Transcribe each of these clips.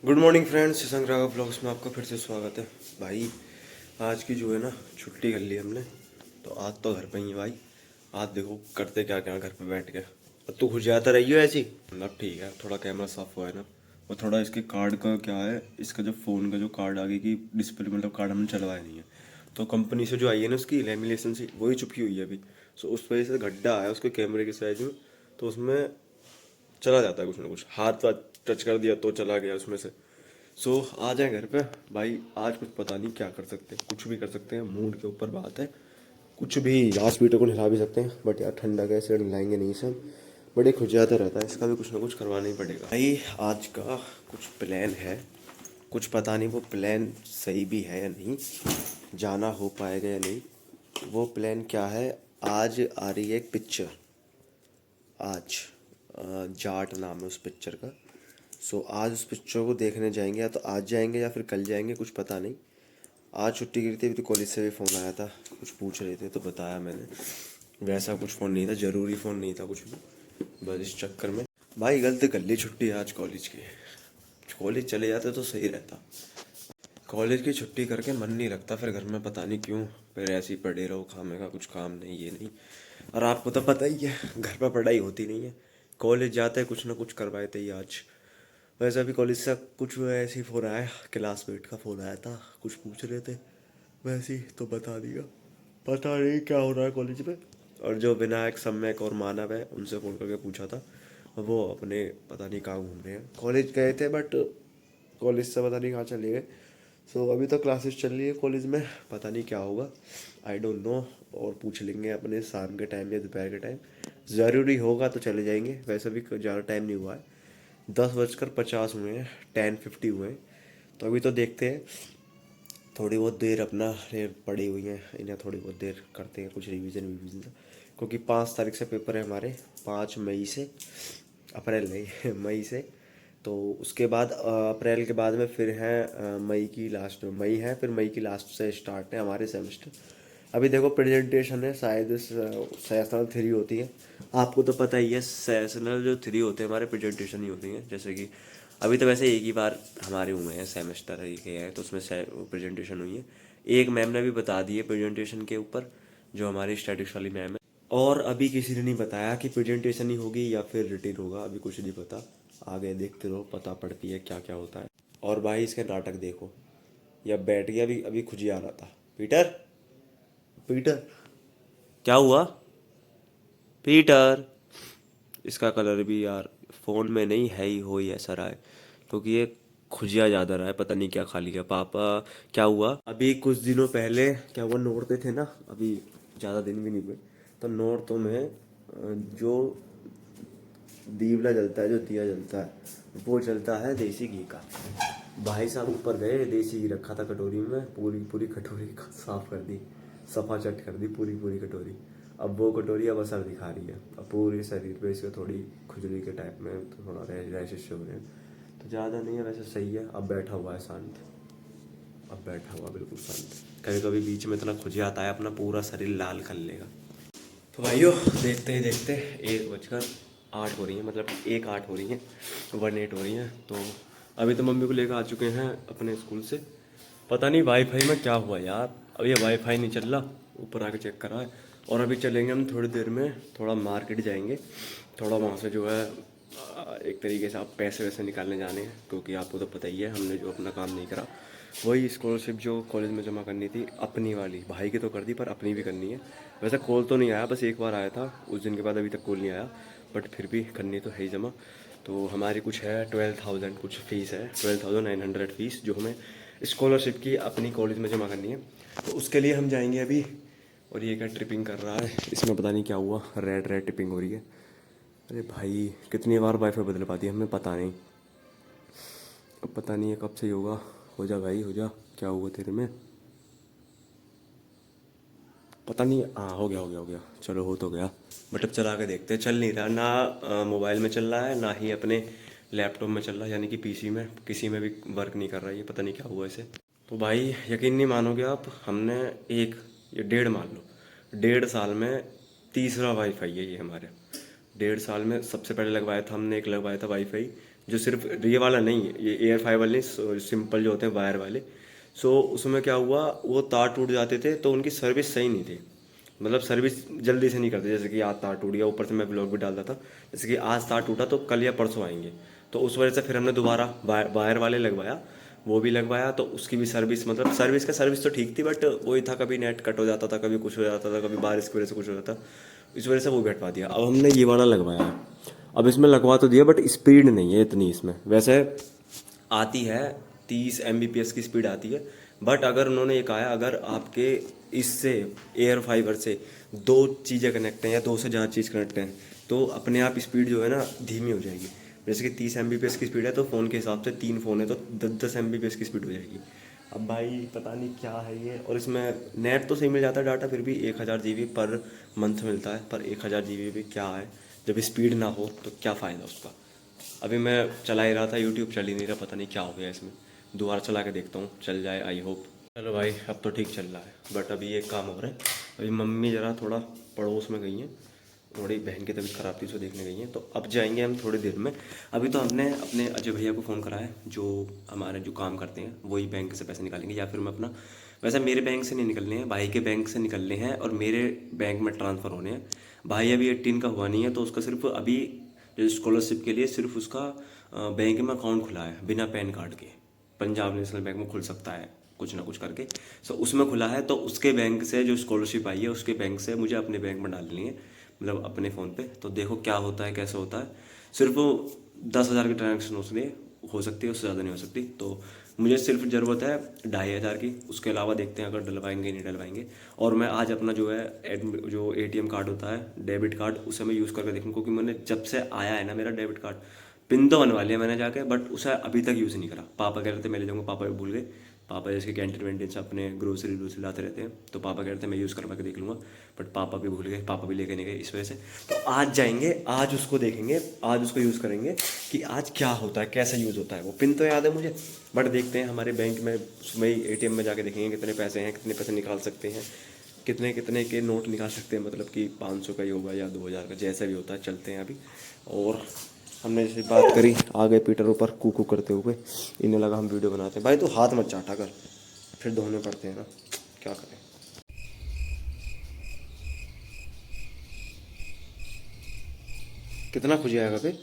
Good morning friends, Shashank Raghav blogs में आपका फिर से स्वागत है। भाई आज की जो है ना छुट्टी कर ली हमने, तो आज तो घर पे ही है भाई। आज देखो करते क्या क्या घर पे बैठ के। अब तू खुश जाता रही हो ऐसी, मतलब ठीक है, थोड़ा कैमरा साफ हुआ है ना। और थोड़ा इसके कार्ड का क्या है, इसका जो फ़ोन का जो कार्ड आगे की डिस्प्ले, मतलब कार्ड हमने चलवाया नहीं है, तो कंपनी से जो आई है ना उसकी लेमिनेशन सी, वही चुपकी हुई है अभी। सो उस वजह से गड्ढा आया उसके कैमरे के साइज में, तो उसमें चला जाता है कुछ ना कुछ। हाथ वाथ टच कर दिया तो चला गया उसमें से। सो आ जाए घर पे भाई। आज कुछ पता नहीं क्या कर सकते हैं, कुछ भी कर सकते हैं, मूड के ऊपर बात है। कुछ भी लास्ट बीटर को हिला भी सकते हैं, बट यार ठंडा कैसे हिलाएंगे नहीं सब। बड़े खुजाता रहता है, इसका भी कुछ ना कुछ करवाना ही पड़ेगा भाई। आज का कुछ प्लान है, कुछ पता नहीं वो प्लान सही भी है या नहीं, जाना हो पाएगा या नहीं। वो प्लान क्या है, आज आ रही है एक पिक्चर। आज जाट नाम है उस पिक्चर का। सो आज उस पिक्चर को देखने जाएंगे, या तो आज जाएंगे या फिर कल जाएंगे, कुछ पता नहीं। आज छुट्टी गिरी थी, अभी तो कॉलेज से भी फ़ोन आया था, कुछ पूछ रहे थे तो बताया मैंने। वैसा कुछ फ़ोन नहीं था, ज़रूरी फ़ोन नहीं था कुछ भी, बस इस चक्कर में भाई गलती कर ली छुट्टी आज कॉलेज की। कॉलेज चले जाते तो सही रहता। कॉलेज की छुट्टी करके मन नहीं लगता फिर घर में, पता नहीं क्यों। फिर ऐसे ही पड़े रहो खामे का, कुछ काम नहीं ये नहीं। और आपको तो पता ही है घर पर पढ़ाई होती नहीं है। कॉलेज जाते कुछ ना कुछ करवाए थे ही आज। वैसे अभी कॉलेज से कुछ ऐसे ही फ़ोन आया, क्लासमेट का फ़ोन आया था, कुछ पूछ रहे थे वैसे ही तो बता दिया। पता नहीं क्या हो रहा है कॉलेज में। और जो विनायक, सम्यक और मानव है, उनसे फ़ोन करके पूछा था, वो अपने पता नहीं कहाँ घूम रहे हैं। कॉलेज गए थे बट कॉलेज से पता नहीं कहाँ चले गए। सो अभी तो क्लासेस चल रही है कॉलेज में, पता नहीं क्या होगा, आई डोंट नो। और पूछ लेंगे अपने शाम के टाइम या दोपहर के टाइम, ज़रूरी होगा तो चले जाएंगे। वैसे भी ज़्यादा टाइम नहीं हुआ है, 10:50 हुए हैं, 10:50 हुए हैं। तो अभी तो देखते हैं, थोड़ी बहुत देर अपना ये पड़ी हुई हैं, इन्हें थोड़ी बहुत देर करते हैं कुछ रिवीजन विवीजन, क्योंकि 5 तारीख से पेपर है हमारे, 5 मई से। अप्रैल नहीं मई से। तो उसके बाद अप्रैल के बाद में फिर है मई की लास्ट में, मई है फिर मई की लास्ट से स्टार्ट है हमारे सेमेस्टर। अभी देखो प्रेजेंटेशन है, शायद सेशनल 3 होती है। आपको तो पता ही है सेशनल जो 3 होते हैं हमारे प्रेजेंटेशन ही होती हैं। जैसे कि अभी तो वैसे एक ही बार हमारे हुए हैं, सेमेस्टर ही के हैं, तो उसमें प्रेजेंटेशन हुई है। एक मैम ने भी बता दी है प्रेजेंटेशन के ऊपर, जो हमारी स्टैटिक्स वाली मैम है। और अभी किसी ने नहीं बताया कि प्रेजेंटेशन ही होगी या फिर रिटेन होगा, अभी कुछ नहीं पता। आगे देखते रहो, पता पड़ती है क्या क्या होता है। और भाई इसके नाटक देखो, या बैठ गया, अभी अभी खुद ही आ रहा था। पीटर, पीटर, क्या हुआ पीटर। इसका कलर भी यार फ़ोन में नहीं है ही, हो ही ऐसा रहा है, क्योंकि ये खुजिया ज़्यादा रहा है, पता नहीं क्या खा लिया पापा। क्या हुआ, अभी कुछ दिनों पहले क्या हुआ, नोरते थे ना, अभी ज़्यादा दिन भी नहीं हुए। तो नोरतों में जो दीवला जलता है, जो दिया जलता है, वो जलता है देसी घी का। भाई साहब ऊपर गए, देसी घी रखा था कटोरी में, पूरी पूरी कटोरी साफ कर दी, सफा चट कर दी पूरी पूरी कटोरी। अब वो कटोरी अब असर दिखा रही है, अब पूरे शरीर पे इसके थोड़ी खुजली के टाइप में, तो थोड़ा रैशेस हो रहे हैं। तो ज़्यादा नहीं है, वैसे सही है। अब बैठा हुआ है शांत, अब बैठा हुआ बिल्कुल शांत। कभी कभी बीच में इतना खुजिया आता है, अपना पूरा शरीर लाल कर लेगा। तो भाइयों देखते ही देखते 1:08 हो रही है, मतलब 1:08 हो रही है, 1:08 हो रही है। तो अभी तो मम्मी को लेकर आ चुके हैं अपने स्कूल से। पता नहीं वाईफाई में क्या हुआ यार, अब ये वाईफाई नहीं चल रहा, ऊपर आके चेक करा है। और अभी चलेंगे हम थोड़ी देर में, थोड़ा मार्केट जाएंगे, थोड़ा वहाँ से जो है एक तरीके से आप पैसे वैसे निकालने जाने हैं, क्योंकि आपको तो पता ही है हमने जो अपना काम नहीं करा, वही स्कॉलरशिप जो कॉलेज में जमा करनी थी अपनी वाली, भाई की तो कर दी पर अपनी भी करनी है। वैसे कॉल तो नहीं आया, बस एक बार आया था, उस दिन के बाद अभी तक कॉल नहीं आया, बट फिर भी करनी तो है ही जमा। तो हमारी कुछ है 12,000 कुछ फ़ीस है, 12,900 फ़ीस, जो हमें स्कॉलरशिप की अपनी कॉलेज में जमा करनी है। तो उसके लिए हम जाएंगे अभी। और ये क्या ट्रिपिंग कर रहा है, इसमें पता नहीं क्या हुआ, रेड रेड ट्रिपिंग हो रही है। अरे भाई कितनी बार वाईफाई बदल पाती है हमें पता नहीं, अब पता नहीं है कब से होगा। हो जा भाई हो जा, क्या हुआ तेरे में, पता नहीं। हाँ हो गया हो गया हो गया, चलो हो तो गया। बट अब चला के देखते हैं, चल नहीं रहा ना, मोबाइल में चल रहा है ना ही अपने लैपटॉप में चल रहा है, यानी कि पीसी में किसी में भी वर्क नहीं कर रहा है, ये पता नहीं क्या हुआ इसे। तो भाई यकीन नहीं मानोगे आप, हमने एक, ये 1.5 मान लो, 1.5 साल में तीसरा वाईफाई है ये हमारे। 1.5 साल में सबसे पहले लगवाया था हमने, एक लगवाया था वाईफाई जो सिर्फ ये वाला नहीं है, ये एयर फाइबर नहीं, सिंपल जो होते हैं वायर वाले। सो उसमें क्या हुआ, वो तार टूट जाते थे तो उनकी सर्विस सही नहीं थी, मतलब सर्विस जल्दी से नहीं करते। जैसे कि आज तार टूट गया, ऊपर से मैं ब्लॉग भी डालता था, जैसे कि आज तार टूटा तो कल या परसों आएंगे, तो उस वजह से फिर हमने दोबारा वायर वाले लगवाया, वो भी लगवाया। तो उसकी भी सर्विस, मतलब सर्विस तो ठीक थी, बट वही था, कभी नेट कट हो जाता था, कभी कुछ हो जाता था, कभी बारिश की वजह से कुछ हो जाता, इस वजह से वो भी हटवा दिया। अब हमने ये वाला लगवाया है, अब इसमें लगवा तो दिया, बट स्पीड नहीं है इतनी इसमें। वैसे आती है 30 Mbps की स्पीड आती है, बट अगर उन्होंने ये कहा है अगर आपके इससे एयर फाइबर से 2 चीज़ें कनेक्ट हैं या 2 से ज़्यादा चीज़ कनेक्ट हैं तो अपने आप स्पीड जो है ना धीमी हो जाएगी। जैसे कि 30 Mbps की स्पीड है तो फ़ोन के हिसाब से 3 फ़ोन है तो 10 Mbps की स्पीड हो जाएगी। अब भाई पता नहीं क्या है ये, और इसमें नेट तो सही मिल जाता है डाटा, फिर भी 1000 GB पर मंथ मिलता है, पर 1000 GB भी क्या है जब स्पीड ना हो तो क्या फ़ायदा उसका। अभी मैं चला ही रहा था, यूट्यूब चल ही नहीं रहा, पता नहीं क्या हो गया इसमें, दोबारा चला के देखता हूँ, चल जाए आई होप। चलो भाई अब तो ठीक चल रहा है, बट अभी एक काम हो रहा है। अभी मम्मी ज़रा थोड़ा पड़ोस में गई हैं, थोड़ी बहन की तबीयत ख़राब थी, उसको देखने गई हैं, तो अब जाएंगे हम थोड़ी देर में। अभी तो हमने अपने अजय भैया को फ़ोन करा है, जो हमारे जो काम करते हैं वही बैंक से पैसे निकालेंगे, या फिर मैं अपना, वैसे मेरे बैंक से नहीं निकलने हैं, भाई के बैंक से निकलने हैं और मेरे बैंक में ट्रांसफ़र होने हैं। भाई अभी 18 का हुआ नहीं है, तो उसका सिर्फ अभी जो स्कॉलरशिप के लिए सिर्फ उसका बैंक में अकाउंट खुला है बिना पैन कार्ड के। पंजाब नेशनल बैंक में खुल सकता है कुछ ना कुछ करके, सो उसमें खुला है, तो उसके बैंक से जो स्कॉलरशिप आई है उसके बैंक से मुझे अपने बैंक में डालनी है, मतलब अपने फ़ोन पे। तो देखो क्या होता है कैसे होता है, सिर्फ 10,000 की ट्रांजेक्शन हो सकती है, उससे ज़्यादा नहीं हो सकती। तो मुझे सिर्फ ज़रूरत है 2,500 की, उसके अलावा देखते हैं अगर डलवाएंगे नहीं डलवाएंगे। और मैं आज अपना जो है जो ATM कार्ड होता है डेबिट कार्ड, उसे मैं यूज़ करके देखूँ, क्योंकि मैंने जब से आया है ना मेरा डेबिट कार्ड, पिन तो बनवा लिया मैंने जाके, बट उसे अभी तक यूज़ नहीं करा। पापा कह रहे थे मैं ले जाऊँगा, पापा भी भूल गए। पापा जैसे कैंटीन वैंटीन से अपने ग्रोसरी व्रोसरी लाते रहते हैं, तो पापा कह रहे थे मैं यूज़ करवा के देख लूँगा, बट पापा भी भूल गए, पापा भी लेके नहीं गए इस वजह से। तो आज जाएंगे, आज उसको देखेंगे, आज उसको यूज़ करेंगे कि आज क्या होता है, कैसे यूज़ होता है। वो पिन तो याद है मुझे, बट देखते हैं हमारे बैंक में, वही ATM में जाके देखेंगे कितने पैसे हैं, कितने पैसे निकाल सकते हैं, कितने कितने के नोट निकाल सकते हैं, मतलब कि 500 का ही होगा या 2,000 का, जैसा भी होता है। चलते हैं अभी। और हमने जैसे बात करी, आ गए पीटर ऊपर कूकू करते हुए, इन्हें लगा हम वीडियो बनाते हैं। भाई तो हाथ मत चाटा कर, फिर धोने पड़ते हैं ना, क्या करें। कितना खुजाएगा फिर,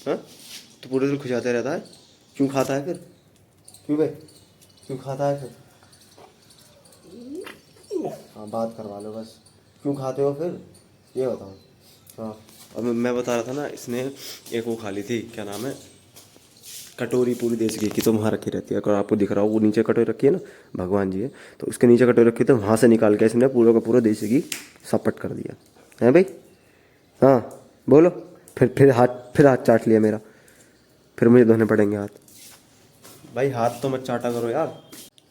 हाँ तो पूरे दिन खुजाते रहता है, क्यों खाता है फिर, क्यों भाई क्यों खाता है फिर, हाँ बात करवा लो बस, क्यों खाते हो फिर ये बताओ। हाँ और मैं बता रहा था ना, इसने एक वो खा ली थी, क्या नाम है, कटोरी पूरी देसी घी की, तो वहाँ रखी रहती है, अगर आपको दिख रहा हो वो नीचे कटोरी रखी है ना, भगवान जी है, तो उसके नीचे कटोरी रखी, तो वहाँ से निकाल के इसने पूरा का पूरा देसी घी सपट कर दिया है भाई। हाँ बोलो, फिर हाथ चाट लिया मेरा, फिर मुझे धोने पड़ेंगे हाथ। भाई हाथ तो मत चाटा करो यार,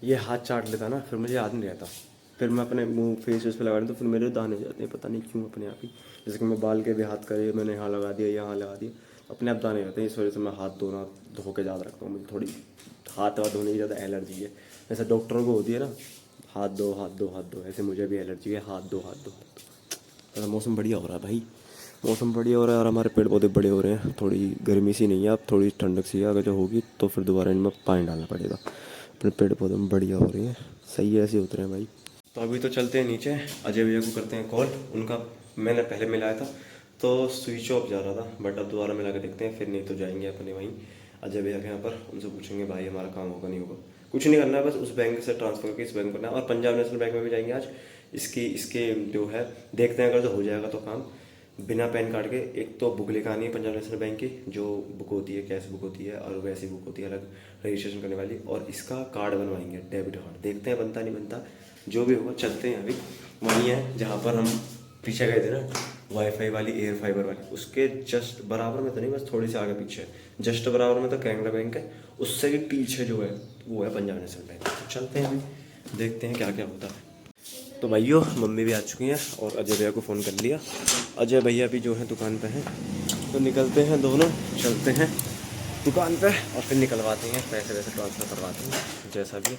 ये हाथ चाट लेता ना फिर मुझे याद नहीं रहता, फिर मैं अपने मुंह फेस वेस पे लगा दूँ तो फिर मेरे दाने जाते हैं, पता नहीं क्यों अपने आप ही। जैसे कि मैं बाल के भी हाथ करे, मैंने यहाँ लगा दिया, यहाँ लगा दिया, अपने आप दाने जाते हैं। इस वजह से मैं हाथ धो के ज़्यादा रखता हूँ, मुझे थोड़ी हाथ धोने की ज़्यादा एलर्जी है। जैसे डॉक्टरों को होती है ना, हाथ दो हाथ दो हाथ दो, ऐसे मुझे भी एलर्जी है, हाथ दो हाथ दो हाथ दो। तो मौसम बढ़िया हो रहा है भाई, मौसम बढ़िया हो रहा है, और हमारे पेड़ पौधे बड़े हो रहे हैं, थोड़ी गर्मी सी नहीं है अब, थोड़ी ठंडक सी है। अगर जो होगी तो फिर दोबारा इनमें पानी डालना पड़ेगा। अपने पेड़ पौधे में बढ़िया हो रही है, सही है, ऐसे उतरे हैं भाई। तो अभी तो चलते हैं नीचे, अजय भैया को करते हैं कॉल। उनका मैंने पहले मिलाया था तो स्विच ऑफ जा रहा था, बट अब दोबारा मिला के देखते हैं, फिर नहीं तो जाएंगे अपने वहीं अजय भैया के यहाँ पर, उनसे पूछेंगे भाई हमारा काम होगा नहीं होगा। कुछ नहीं करना है, बस उस बैंक से ट्रांसफ़र करके इस बैंक करना है, और पंजाब नेशनल बैंक में भी जाएंगे आज। इसके जो है देखते हैं, अगर जो हो जाएगा तो काम बिना पैन कार्ड के। एक तो बुक लेकर आनी है पंजाब नेशनल बैंक की, जो बुक होती है कैश बुक होती है, और वैसी बुक होती है अलग रजिस्ट्रेशन करने वाली, और इसका कार्ड बनवाएंगे डेबिट कार्ड। देखते हैं बनता नहीं बनता, जो भी होगा। चलते हैं अभी, वहीं है जहाँ पर हम पीछे गए थे ना, वाईफाई वाली एयर फाइबर वाली, उसके जस्ट बराबर में तो नहीं, बस थोड़ी सी आगे पीछे, जस्ट बराबर में तो कैनरा बैंक है, उससे भी पीछे जो है वो है पंजाब नेशनल बैंक। तो चलते हैं अभी, देखते हैं क्या क्या होता है। तो भाइयों मम्मी भी आ चुकी हैं, और अजय भैया को फ़ोन कर लिया। अजय भैया भी जो है दुकान पे हैं, तो निकलते हैं दोनों, चलते हैं दुकान पे, और फिर निकलवाते हैं, पैसे वैसे ट्रांसफ़र करवाते हैं, जैसा भी।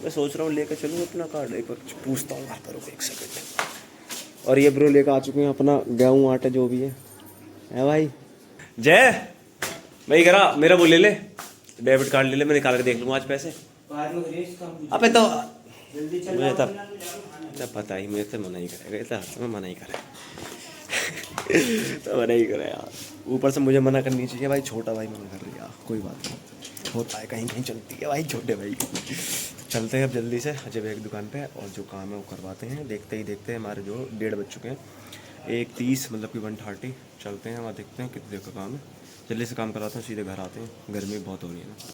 मैं सोच रहा हूँ लेकर चलूँ अपना कार्ड, एक बार पूछता हूँ घर पर, एक सेकंड। और ये ब्रो लेकर आ चुके हैं अपना गेहूँ आटा जो भी है भाई। जय वही करा, मेरा वो ले ले, डेबिट कार्ड ले ले, मैं निकाल के देख लूँगा आज पैसे। अबे तो जल्दी चल मुझे जाओ, तब पता ही, मुझे तो मना ही करेगा, इतना हर समय मना ही करे। तो मना ही करे यार, ऊपर से मुझे मना करनी चाहिए भाई, छोटा भाई मना कर रही यार, कोई बात नहीं, होता है, कहीं कहीं चलती है भाई छोटे भाई। चलते हैं अब जल्दी से अजय भैया की दुकान पे, और जो काम है वो करवाते हैं। देखते ही देखते हमारे जो 1:30 बज चुके हैं, 1:30 मतलब कि 1:30। चलते हैं वहाँ, देखते हैं कितनी देर का काम है, जल्दी से काम कराते हैं, सीधे घर आते हैं, गर्मी बहुत हो रही है ना।